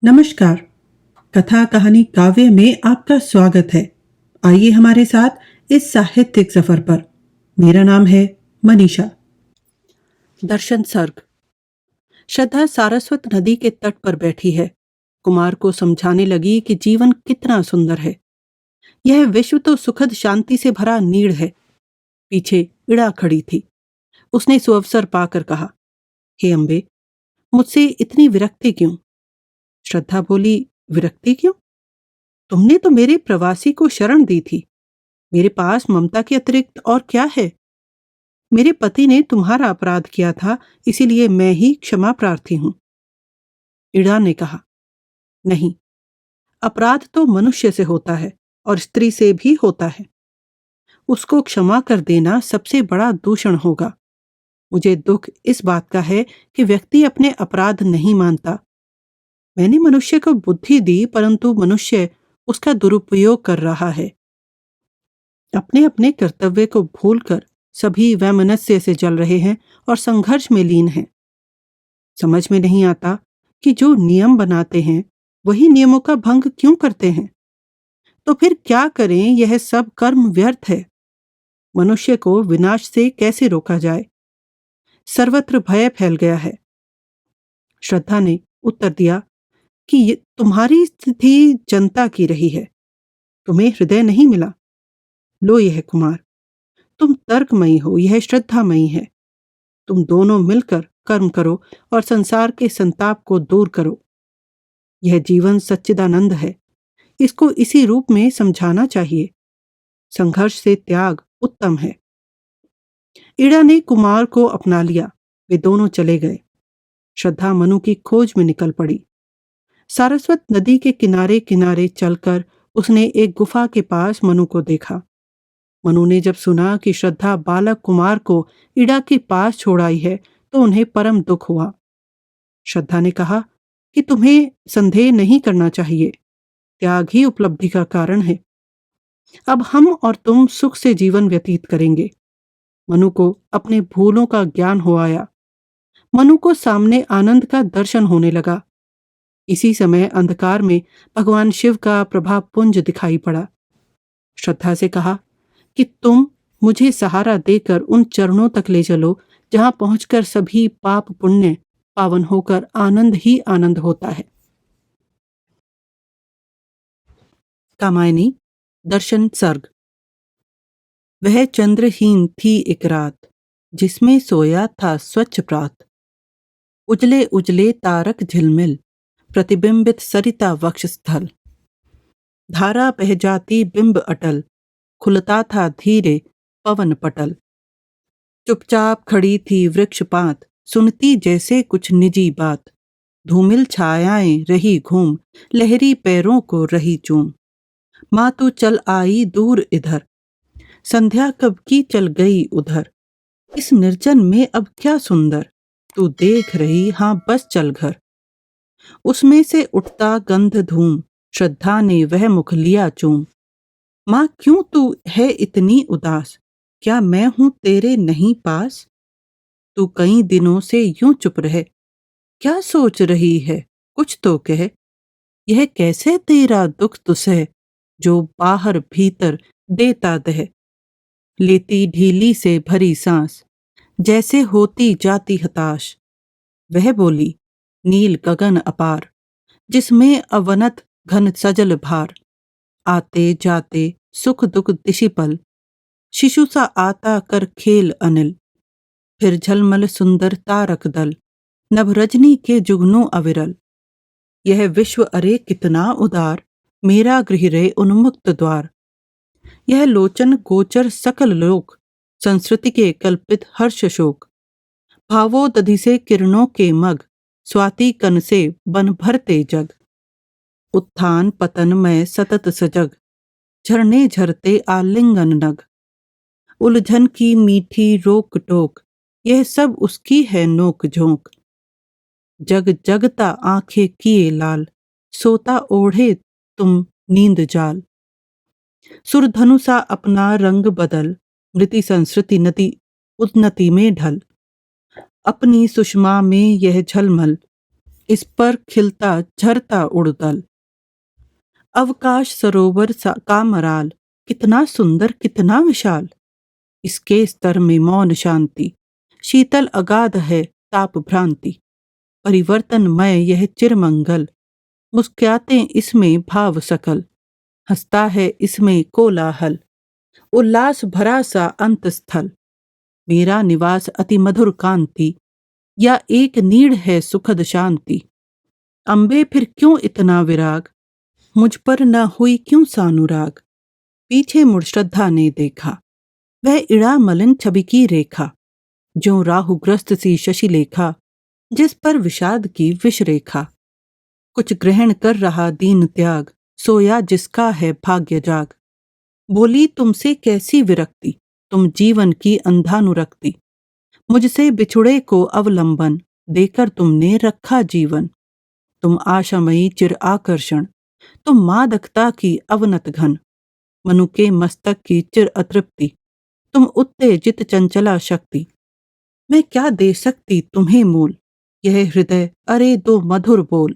नमस्कार। कथा कहानी काव्य में आपका स्वागत है। आइए हमारे साथ इस साहित्यिक सफर पर। मेरा नाम है मनीषा। दर्शन सर्ग। श्रद्धा सारस्वत नदी के तट पर बैठी है। कुमार को समझाने लगी कि जीवन कितना सुंदर है। यह विश्व तो सुखद शांति से भरा नीड़ है। पीछे इड़ा खड़ी थी। उसने सुअवसर पाकर कहा, हे अम्बे, मुझसे इतनी विरक्ति क्यों? श्रद्धा बोली, विरक्ति क्यों? तुमने तो मेरे प्रवासी को शरण दी थी। मेरे पास ममता के अतिरिक्त और क्या है? मेरे पति ने तुम्हारा अपराध किया था, इसीलिए मैं ही क्षमा प्रार्थी हूं। इड़ा ने कहा, नहीं, अपराध तो मनुष्य से होता है और स्त्री से भी होता है। उसको क्षमा कर देना सबसे बड़ा दूषण होगा। मुझे दुख इस बात का है कि व्यक्ति अपने अपराध नहीं मानता। मैंने मनुष्य को बुद्धि दी, परंतु मनुष्य उसका दुरुपयोग कर रहा है। अपने अपने कर्तव्य को भूलकर सभी वैमनस्य से जल रहे हैं और संघर्ष में लीन हैं। समझ में नहीं आता कि जो नियम बनाते हैं वही नियमों का भंग क्यों करते हैं। तो फिर क्या करें? यह सब कर्म व्यर्थ है। मनुष्य को विनाश से कैसे रोका जाए? सर्वत्र भय फैल गया है। श्रद्धा ने उत्तर दिया कि ये तुम्हारी स्थिति जनता की रही है, तुम्हें हृदय नहीं मिला। लो यह कुमार, तुम तर्कमयी हो, यह श्रद्धामयी है। तुम दोनों मिलकर कर्म करो और संसार के संताप को दूर करो। यह जीवन सच्चिदानंद है, इसको इसी रूप में समझाना चाहिए। संघर्ष से त्याग उत्तम है। इड़ा ने कुमार को अपना लिया। वे दोनों चले गए। श्रद्धा मनु की खोज में निकल पड़ी। सारस्वत नदी के किनारे किनारे चलकर उसने एक गुफा के पास मनु को देखा। मनु ने जब सुना कि श्रद्धा बालक कुमार को इड़ा के पास छोड़ आई है तो उन्हें परम दुख हुआ। श्रद्धा ने कहा कि तुम्हें संदेह नहीं करना चाहिए, त्याग ही उपलब्धि का कारण है। अब हम और तुम सुख से जीवन व्यतीत करेंगे। मनु को अपने भूलों का ज्ञान हो आया। मनु को सामने आनंद का दर्शन होने लगा। इसी समय अंधकार में भगवान शिव का प्रभाव पुंज दिखाई पड़ा। श्रद्धा से कहा कि तुम मुझे सहारा देकर उन चरणों तक ले चलो जहां पहुंचकर सभी पाप पुण्य पावन होकर आनंद ही आनंद होता है। कामायनी दर्शन सर्ग। वह चंद्रहीन थी एक रात, जिसमें सोया था स्वच्छ प्रात। उजले उजले तारक झिलमिल, प्रतिबिंबित सरिता वक्षस्थल। धारा बह जाती बिंब अटल, खुलता था धीरे पवन पटल। चुपचाप खड़ी थी वृक्ष पात, सुनती जैसे कुछ निजी बात। धूमिल छायाएं रही घूम, लहरी पैरों को रही चूम। माँ तू चल आई दूर इधर, संध्या कब की चल गई उधर। इस निर्जन में अब क्या सुंदर, तू देख रही हाँ बस चल घर। उसमें से उठता गंध धूम, श्रद्धा ने वह मुख लिया चूम। माँ क्यों तू है इतनी उदास, क्या मैं हूं तेरे नहीं पास? तू कई दिनों से यूं चुप रहे, क्या सोच रही है, कुछ तो कह। यह कैसे तेरा दुख तुझे, जो बाहर भीतर देता दह। लेती ढीली से भरी सांस, जैसे होती जाती हताश। वह बोली, नील गगन अपार, जिसमें अवनत घन सजल भार। आते जाते सुख दुख दिशिपल, शिशु सा आता कर खेल अनिल। फिर झलमल सुंदर तारक दल, नभ रजनी के जुगनू अविरल। यह विश्व अरे कितना उदार, मेरा गृह रे उन्मुक्त द्वार। यह लोचन गोचर सकल लोक, संस्कृति के कल्पित हर्ष शोक। भावोदधि से किरणों के मग, स्वाति कन से बन भरते जग। उत्थान पतन में सतत सजग, झरने झरते आलिंगन नग। उलझन की मीठी रोक टोक, यह सब उसकी है नोक झोंक। जग जगता आंखें किए लाल, सोता ओढ़े तुम नींद जाल। सुरधनु सा अपना रंग बदल, मृति संस्कृति नदी उन्नति में ढल। अपनी सुषमा में यह झलमल, इस पर खिलता झरता उड़तल। अवकाश सरोवर का मराल, कितना सुंदर कितना विशाल। इसके स्तर में मौन शांति, शीतल अगाध है ताप भ्रांति। परिवर्तनमय यह चिरमंगल, मुस्कुराते इसमें भाव सकल। हंसता है इसमें कोलाहल, उल्लास भरा सा अंत स्थल। मेरा निवास अति मधुर कांति, या एक नीड़ है सुखद शांति। अम्बे फिर क्यों इतना विराग, मुझ पर न हुई क्यों सानुराग। पीछे मुड़ श्रद्धा ने देखा, वह इड़ा मलिन छवि की रेखा। जो राहुग्रस्त सी शशिलेखा, जिस पर विषाद की विष रेखा। कुछ ग्रहण कर रहा दीन त्याग, सोया जिसका है भाग्य जाग। बोली तुमसे कैसी विरक्ति, तुम जीवन की अंधानुरक्ति। मुझसे बिछुड़े को अवलंबन, देकर तुमने रखा जीवन। तुम आशामयी चिर आकर्षण, तुम मादकता की अवनत घन। मनु के मस्तक की चिर अतृप्ति, तुम उत्तेजित चंचला शक्ति। मैं क्या दे सकती तुम्हें मोल, यह हृदय अरे दो मधुर बोल।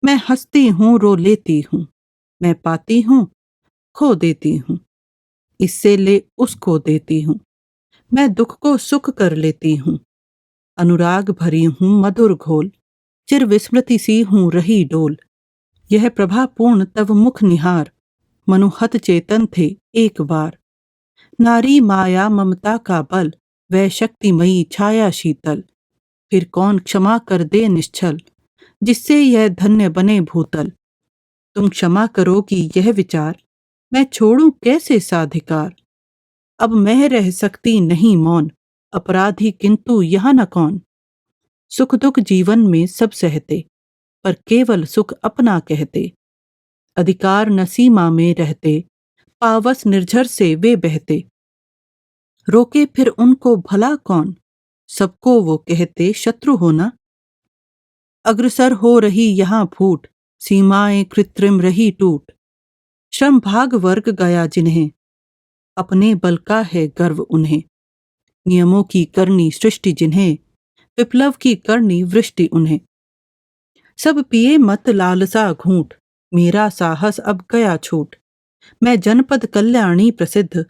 मैं हंसती हूँ रो लेती हूँ, मैं पाती हूँ खो देती हूँ। इससे ले उसको देती हूँ, मैं दुख को सुख कर लेती हूँ। अनुराग भरी हूँ मधुर घोल, चिर विस्मृति सी हूँ रही डोल। यह प्रभापूर्ण तव मुख निहार, मनुहत चेतन थे एक बार। नारी माया ममता का बल, वह शक्तिमयी छाया शीतल। फिर कौन क्षमा कर दे निश्चल, जिससे यह धन्य बने भूतल। तुम क्षमा करोगी यह विचार, मैं छोड़ूं कैसे साधिकार। अब मैं रह सकती नहीं मौन, अपराधी किंतु यहाँ न कौन। सुख दुख जीवन में सब सहते, पर केवल सुख अपना कहते। अधिकार न सीमा में रहते, पावस निर्झर से वे बहते। रोके फिर उनको भला कौन, सबको वो कहते शत्रु होना। अग्रसर हो रही यहाँ फूट, सीमाएं कृत्रिम रही टूट। श्रम भाग वर्ग गया जिन्हें, अपने बल का है गर्व उन्हें। नियमों की करनी सृष्टि जिन्हें, विप्लव की करनी वृष्टि उन्हें। सब पिए मत लालसा घूंट, मेरा साहस अब गया छूट। मैं जनपद कल्याणी प्रसिद्ध,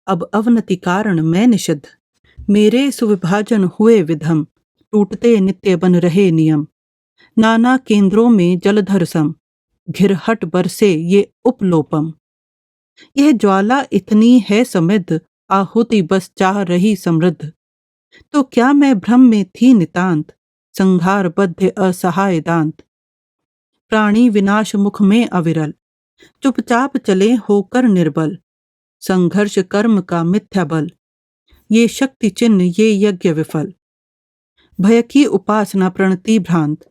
अब अवनति कारण मैं निषिद्ध। मेरे सुविभाजन हुए विधम, टूटते नित्य बन रहे नियम। नाना केंद्रों में जलधर सम, घिरहट बरसे ये उपलोपम। यह ज्वाला इतनी है समृद्ध, आहुति बस चाह रही समृद्ध। तो क्या मैं भ्रम में थी नितांत, संघार बद्ध असहाय दांत। प्राणी विनाश मुख में अविरल, चुपचाप चले होकर निर्बल। संघर्ष कर्म का मिथ्या बल, ये शक्ति चिन्ह ये यज्ञ विफल। भय की उपासना प्रणति भ्रांत,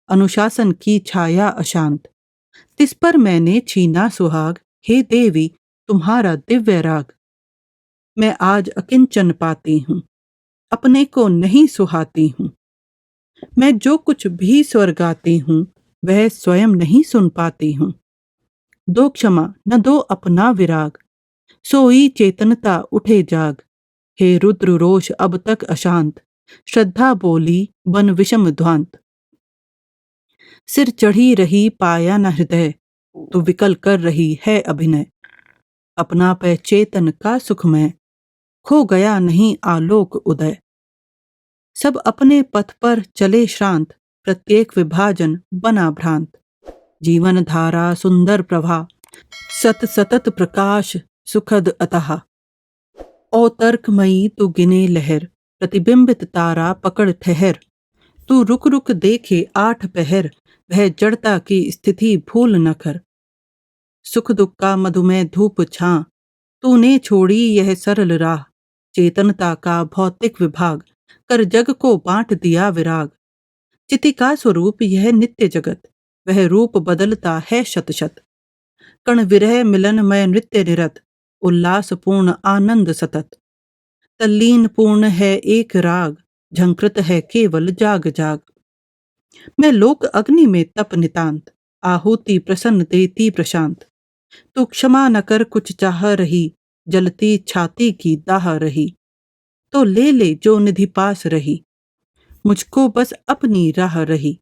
अनुशासन की छाया अशांत। तिस पर मैंने छीना सुहाग, हे देवी तुम्हारा दिव्य राग। मैं आज अकिंचन पाती हूँ, अपने को नहीं सुहाती हूँ। मैं जो कुछ भी स्वर गाती हूँ, वह स्वयं नहीं सुन पाती हूँ। दो क्षमा न दो अपना विराग, सोई चेतनता उठे जाग। हे रुद्र रोष अब तक अशांत, श्रद्धा बोली बन विषम ध्वांत। सिर चढ़ी रही पाया न हृदय, तो विकल कर रही है अभिनय। अपना पै चेतन का सुखमय, खो गया नहीं आलोक उदय। सब अपने पथ पर चले श्रांत, प्रत्येक विभाजन बना भ्रांत। जीवन धारा सुंदर प्रभा, सत सतत प्रकाश सुखद अतः। औतर्कमयी तू गिने लहर, प्रतिबिंबित तारा पकड़ ठहर। तू रुक रुक देखे आठ पहर, वह जड़ता की स्थिति भूल न कर। सुख दुख का मधुमेह धूप छां, तूने छोड़ी यह सरल राह। चेतनता का भौतिक विभाग, कर जग को बांट दिया विराग। चिति का स्वरूप यह नित्य जगत, वह रूप बदलता है शत शत। कण विरह मिलनमय नृत्य निरत, उल्लास पूर्ण आनंद सतत। तल्लीन पूर्ण है एक राग, झंकृत है केवल जाग जाग। मैं लोक अग्नि में तप नितांत, आहुति प्रसन्न देती प्रशांत। तू क्षमा न कर कुछ चाह रही, जलती छाती की दाह रही। तो ले ले जो निधि पास रही, मुझको बस अपनी राह रही।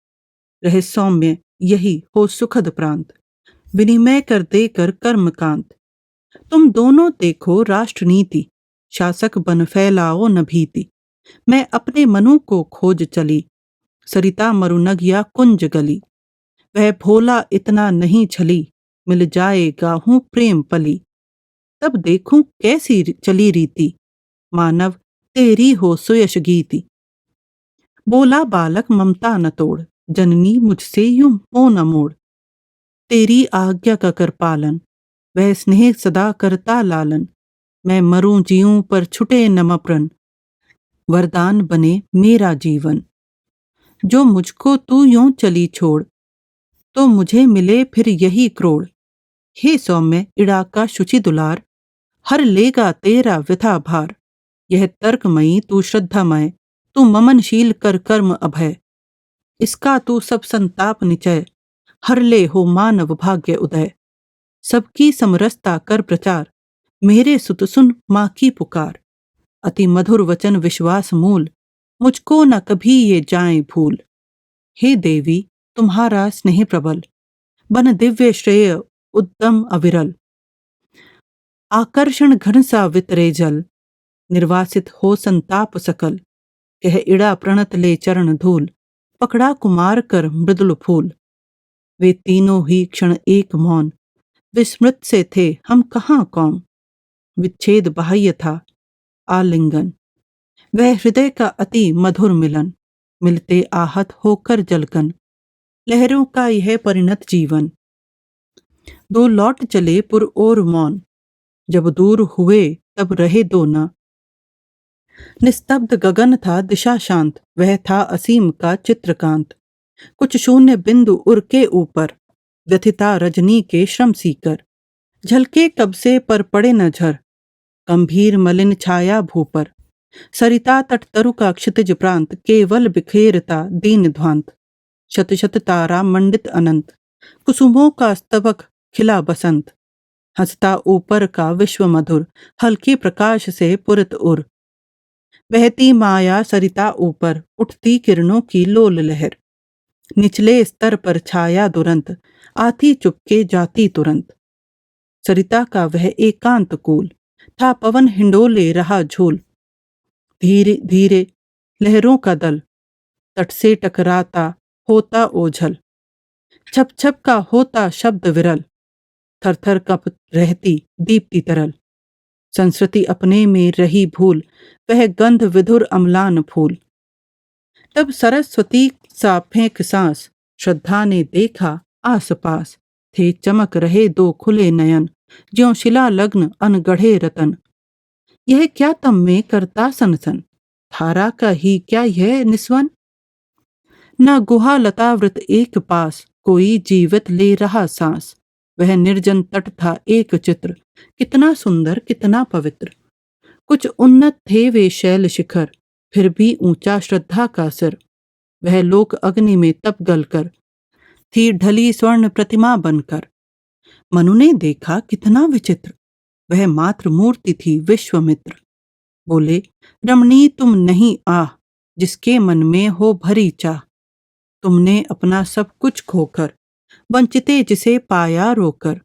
रहे सौम्य यही हो सुखद प्रांत, विनिमय कर देकर कर्मकांत। तुम दोनों देखो राष्ट्र नीति, शासक बन फैलाओ न भीति। मैं अपने मनु को खोज चली, सरिता मरुनग या कुंज गली। वह भोला इतना नहीं छली, मिल जाएगा हूँ प्रेम पली। तब देखूं कैसी चली रीति, मानव तेरी हो सुयश गीति। बोला बालक ममता न तोड़, जननी मुझसे यूं मोह न मोड़। तेरी आज्ञा का कर पालन, वह स्नेह सदा करता लालन। मैं मरूं जीऊं पर छुटे न प्रण, वरदान बने मेरा जीवन। जो मुझको तू यूं चली छोड़, तो मुझे मिले फिर यही क्रोड़। हे सौम्य इड़ा का शुचि दुलार, हर लेगा तेरा व्यथा भार। यह तर्कमयी तू श्रद्धामय, तू ममनशील कर कर्म अभय। इसका तू सब संताप निचय, हर ले हो मानव भाग्य उदय। सबकी समरसता कर प्रचार, मेरे सुत सुन माँ की पुकार। अति मधुर वचन विश्वास मूल, मुझको न कभी ये जाए भूल। हे देवी तुम्हारा स्नेह प्रबल, बन दिव्य श्रेय उद्दम अविरल। आकर्षण घन सा वितरे जल, निर्वासित हो संताप सकल। कह इड़ा प्रणत ले चरण धूल, पकड़ा कुमार कर मृदुल फूल। वे तीनों ही क्षण एक मौन, विस्मृत से थे हम कहाँ कौन। विच्छेद बाह्य था आलिंगन, वह हृदय का अति मधुर मिलन। मिलते आहत होकर जलकन, लहरों का यह परिणत जीवन। दो लौट चले पुर और मौन, जब दूर हुए तब रहे दो न। निस्तब्ध गगन था दिशा शांत, वह था असीम का चित्रकांत। कुछ शून्य बिंदु उर के ऊपर, व्यथिता रजनी के श्रम सीकर। झलके कब से पर पड़े न झर, गंभीर मलिन छाया भूपर। सरिता तट तरु का क्षितिज प्रांत, केवल बिखेरता दीन ध्वांत। शत शत तारा मंडित अनंत, कुसुमों का स्तबक खिला बसंत। हंसता ऊपर का विश्व मधुर, हल्के प्रकाश से पुरत उर। बहती माया सरिता ऊपर, उठती किरणों की लोल लहर। निचले स्तर पर छाया दुरंत, आती चुपके जाती तुरंत। सरिता का वह एकांत कूल, था पवन हिंडोले रहा झूल। धीरे धीरे लहरों का दल, तट से टकराता होता ओझल। छप छप का होता शब्द विरल, थर थर कप रहती दीप्ति तरल। संस्कृति अपने में रही भूल, वह गंध विधुर अम्लान फूल। तब सरस्वती सा फेंक सांस, श्रद्धा ने देखा आस पास। थे चमक रहे दो खुले नयन, ज्यों शिला लग्न अनगढ़े रतन। यह क्या तम में करता सनसन, धारा का ही क्या यह निस्वन। न गुहा लतावृत एक पास, कोई जीवित ले रहा सांस। वह निर्जन तट था एक चित्र, कितना सुंदर कितना पवित्र। कुछ उन्नत थे वे शैल शिखर, फिर भी ऊंचा श्रद्धा का सिर। वह लोक अग्नि में तप गलकर, थी ढली स्वर्ण प्रतिमा बनकर। मनु ने देखा कितना विचित्र, वह मात्र मूर्ति थी विश्वमित्र। बोले रमणी तुम नहीं आह, जिसके मन में हो भरी चाह। तुमने अपना सब कुछ खोकर, वंचिते जिसे पाया रोकर।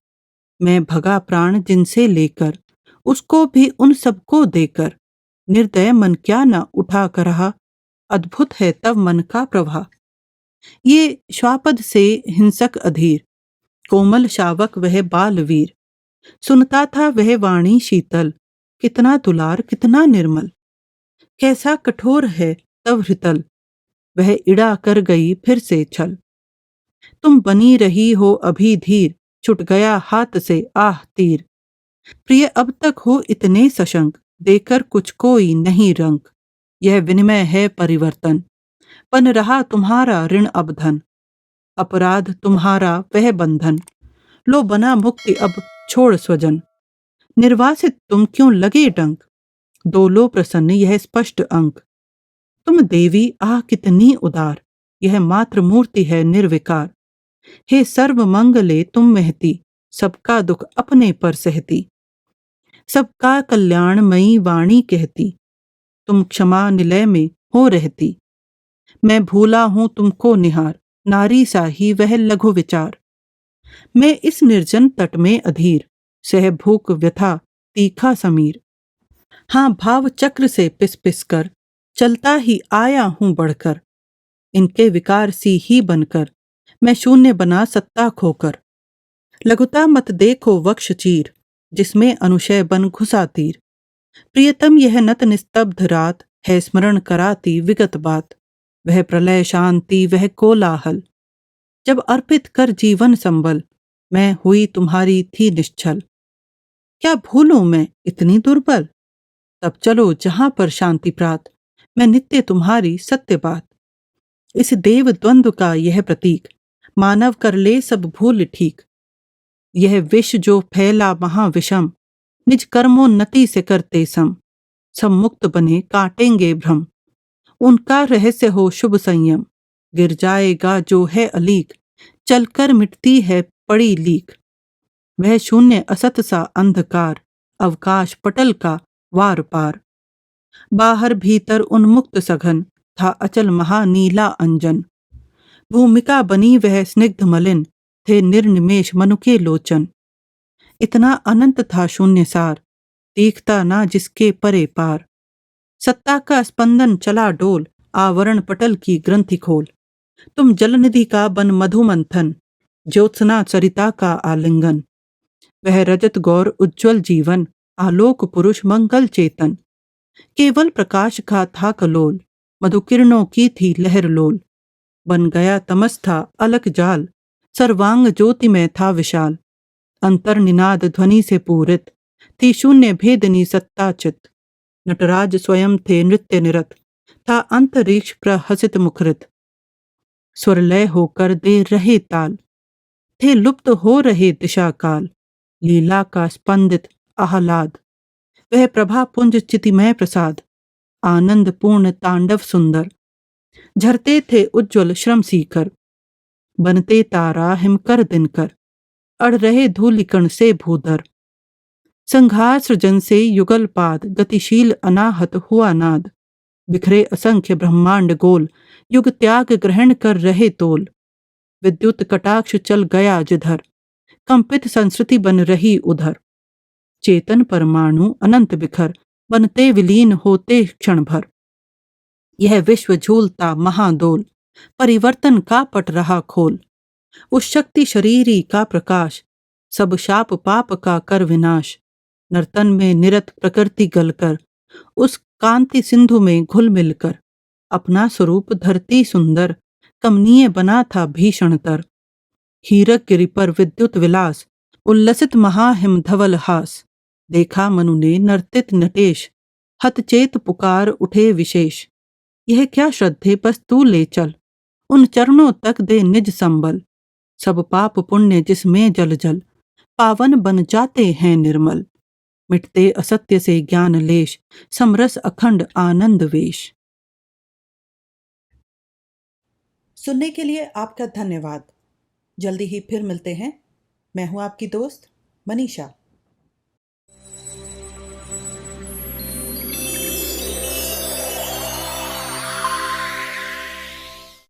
मैं भगा प्राण जिनसे लेकर, उसको भी उन सबको देकर। निर्दय मन क्या न उठा कर रहा, अद्भुत है तब मन का प्रवाह। ये श्वापद से हिंसक अधीर, कोमल शावक वह बालवीर। सुनता था वह वाणी शीतल, कितना दुलार कितना निर्मल। कैसा कठोर है तव हृतल, वह इड़ा कर गई फिर से छल। तुम बनी रही हो अभी धीर, छुट गया हाथ से आह तीर। प्रिय अब तक हो इतने सशंक, देकर कुछ कोई नहीं रंक। यह विनिमय है परिवर्तन, बन रहा तुम्हारा ऋण अब धन। अपराध तुम्हारा वह बंधन, लो बना मुक्ति अब छोड़ स्वजन। निर्वासित तुम क्यों लगे डंक, दो लो प्रसन्न यह स्पष्ट अंक। तुम देवी आह कितनी उदार, यह मात्र मूर्ति है निर्विकार। हे सर्व मंगले तुम महती, सबका दुख अपने पर सहती। सबका कल्याणमयी वाणी कहती, तुम क्षमा निलय में हो रहती। मैं भूला हूं तुमको निहार, नारी सा ही वह लघु विचार। मैं इस निर्जन तट में अधीर, सह भूख व्यथा तीखा समीर। हाँ, भाव चक्र से पिस पिस कर चलता ही आया हूं बढ़कर। इनके विकार सी ही बनकर मैं शून्य बना सत्ता खोकर। लघुता मत देखो वक्ष चीर, जिसमें अनुशय बन घुसा तीर। प्रियतम यह नत निस्तब्ध रात है, स्मरण कराती विगत बात। वह प्रलय शांति वह कोलाहल, जब अर्पित कर जीवन संबल मैं हुई तुम्हारी थी निश्चल। क्या भूलूं मैं इतनी दुर्बल, तब चलो जहां पर शांति प्रात। मैं नित्य तुम्हारी सत्य बात। इस देव द्वंद्व का यह प्रतीक, मानव कर ले सब भूल ठीक। यह विष जो फैला महाविषम, निज कर्मोन्नति से करते सम। सब मुक्त बने काटेंगे भ्रम, उनका रहस्य हो शुभ संयम। गिर जाएगा जो है अलीक, चलकर मिटती है पड़ी लीक। वह शून्य असत सा अंधकार, अवकाश पटल का वार पार। बाहर भीतर उन्मुक्त सघन, था अचल महानीला अंजन। भूमिका बनी वह स्निग्ध मलिन, थे निर्निमेष मनु के लोचन। इतना अनंत था शून्य सार, देखता ना जिसके परे पार। सत्ता का स्पंदन चला डोल, आवरण पटल की ग्रंथि खोल। तुम जलनिधि का बन मधुमंथन, ज्योत्सना सरिता का आलिंगन। वह रजत गौर उज्ज्वल जीवन, आलोक पुरुष मंगल चेतन। केवल प्रकाश का था कलोल, मधुकिरणों की थी लहर लोल। बन गया तमस था अलक जाल, सर्वांग ज्योति में था विशाल। अंतर निनाद ध्वनि से पूरित, थी शून्य भेदनी सत्ता चित। नटराज स्वयं थे नृत्य निरत, था अंतरिक्ष प्रहसित मुखरित। स्वरलय होकर दे रहे ताल, थे लुप्त हो रहे दिशा काल। लीला का स्पंदित आह्लाद, वह प्रभा पुंज चितिमय प्रसाद। आनंद पूर्ण तांडव सुंदर, झरते थे उज्ज्वल श्रम सीकर। बनते तारा हिमकर दिनकर, अड़ रहे धूलिकण से भूधर। संघार सृजन से युगल पाद, गतिशील अनाहत हुआ नाद। बिखरे असंख्य ब्रह्मांड गोल, युग त्याग ग्रहण कर रहे तोल। विद्युत कटाक्ष चल गया जिधर, कंपित संस्कृति बन रही उधर। चेतन परमाणु अनंत बिखर, बनते विलीन होते क्षण भर। यह विश्व झूलता महादोल, परिवर्तन का पट रहा खोल। उस शक्ति शरीरी का प्रकाश, सब शाप पाप का कर विनाश। नर्तन में निरत प्रकृति गलकर, उस कांति सिंधु में घुल मिलकर। अपना स्वरूप धरती सुंदर, कमनीय बना था भीषणतर। हीरक गिरि पर विद्युत विलास, उल्लसित महाहिम धवल हास। देखा मनु ने नर्तित नटेश, हतचेत पुकार उठे विशेष। यह क्या श्रद्धे बस तू ले चल, उन चरणों तक दे निज संबल। सब पाप पुण्य जिसमें जल जल, पावन बन जाते हैं निर्मल। मिटते असत्य से ज्ञान लेश, समरस अखंड आनंद वेश। सुनने के लिए आपका धन्यवाद। जल्दी ही फिर मिलते हैं। मैं हूं आपकी दोस्त मनीषा।